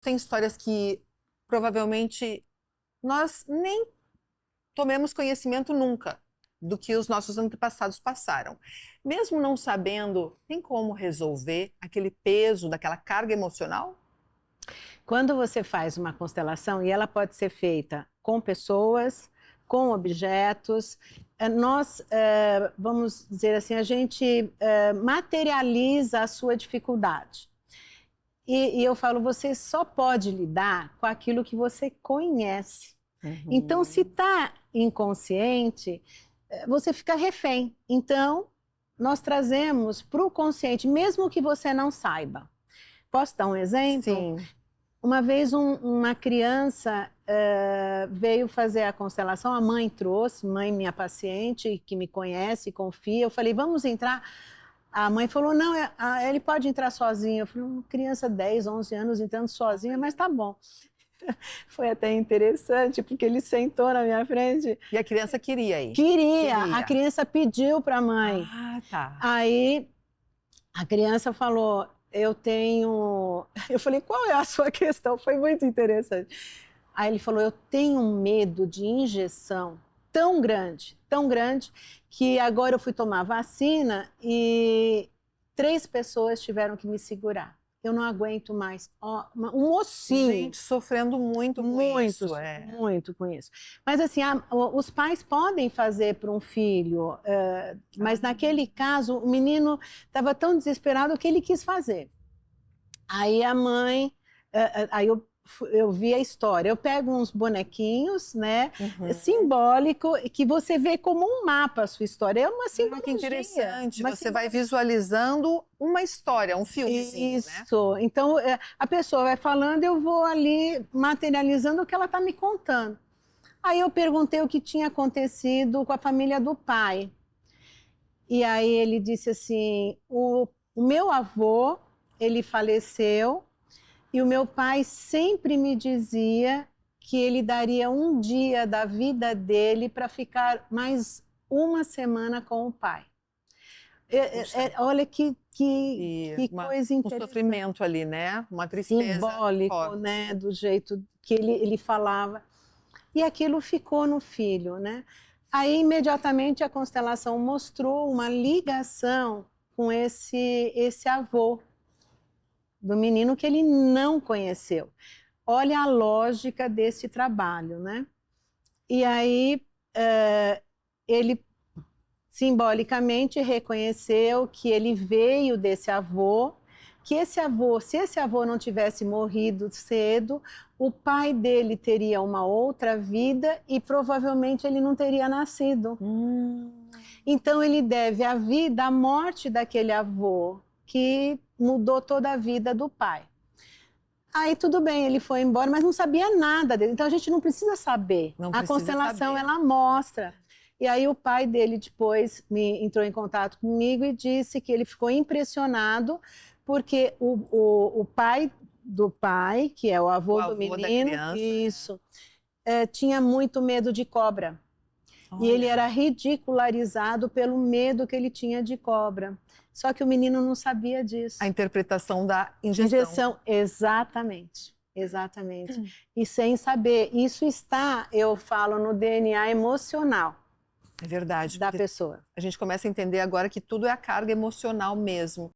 Tem histórias que provavelmente nós nem tomemos conhecimento nunca do que os nossos antepassados passaram. Mesmo não sabendo, tem como resolver aquele peso daquela carga emocional? Quando você faz uma constelação, e ela pode ser feita com pessoas, com objetos, vamos dizer assim, a gente materializa a sua dificuldade. E eu falo, você só pode lidar com aquilo que você conhece. Então, se está inconsciente, você fica refém. Então, nós trazemos para o consciente, mesmo que você não saiba. Posso dar um exemplo? Sim. Uma vez uma criança veio fazer a constelação, a mãe trouxe, mãe minha paciente, que me conhece, confia. Eu falei, vamos entrar. A mãe falou, não, ele pode entrar sozinho. Eu falei, uma criança de 10, 11 anos entrando sozinha, mas tá bom. Foi até interessante, porque ele sentou na minha frente. E a criança queria ir? Queria. A criança pediu para a mãe. Ah, tá. Aí a criança falou, eu tenho... Eu falei, qual é a sua questão? Foi muito interessante. Aí ele falou, eu tenho um medo de injeção tão grande, que agora eu fui tomar vacina e 3 pessoas tiveram que me segurar. Eu não aguento mais. Ó, um mocinho. Gente, sofrendo muito com isso. Muito com isso. Mas assim, os pais podem fazer para um filho, mas naquele caso, o menino estava tão desesperado que ele quis fazer. Aí a mãe, aí eu vi a história. Eu pego uns bonequinhos, né, simbólico, que você vê como um mapa a sua história. É uma simbologia. Que interessante. Você vai visualizando uma história, um filmezinho, né? Isso. Então, a pessoa vai falando, eu vou ali materializando o que ela está me contando. Aí eu perguntei o que tinha acontecido com a família do pai. E aí ele disse assim, o meu avô, ele faleceu, e o meu pai sempre me dizia que ele daria um dia da vida dele para ficar mais uma semana com o pai. Olha que coisa interessante. Um sofrimento ali, né? Uma tristeza simbólico, forte. né? Do jeito que ele falava. E aquilo ficou no filho, né? Aí, imediatamente, a constelação mostrou uma ligação com esse avô do menino que ele não conheceu. Olha a lógica desse trabalho, né? E aí, ele simbolicamente reconheceu que ele veio desse avô, que esse avô, se esse avô não tivesse morrido cedo, o pai dele teria uma outra vida e provavelmente ele não teria nascido. Então ele deve a vida à morte daquele avô que mudou toda a vida do pai. Aí tudo bem, ele foi embora, mas não sabia nada dele. Então a gente não precisa saber. A constelação ela mostra. E aí o pai dele depois entrou em contato comigo e disse que ele ficou impressionado porque o pai do pai, que é o avô do menino, isso, tinha muito medo de cobra. Olha. E ele era ridicularizado pelo medo que ele tinha de cobra. Só que o menino não sabia disso. A interpretação da injeção. Exatamente. Exatamente. E sem saber. Isso está, eu falo, no DNA emocional. É verdade. Da pessoa. A gente começa a entender agora que tudo é a carga emocional mesmo.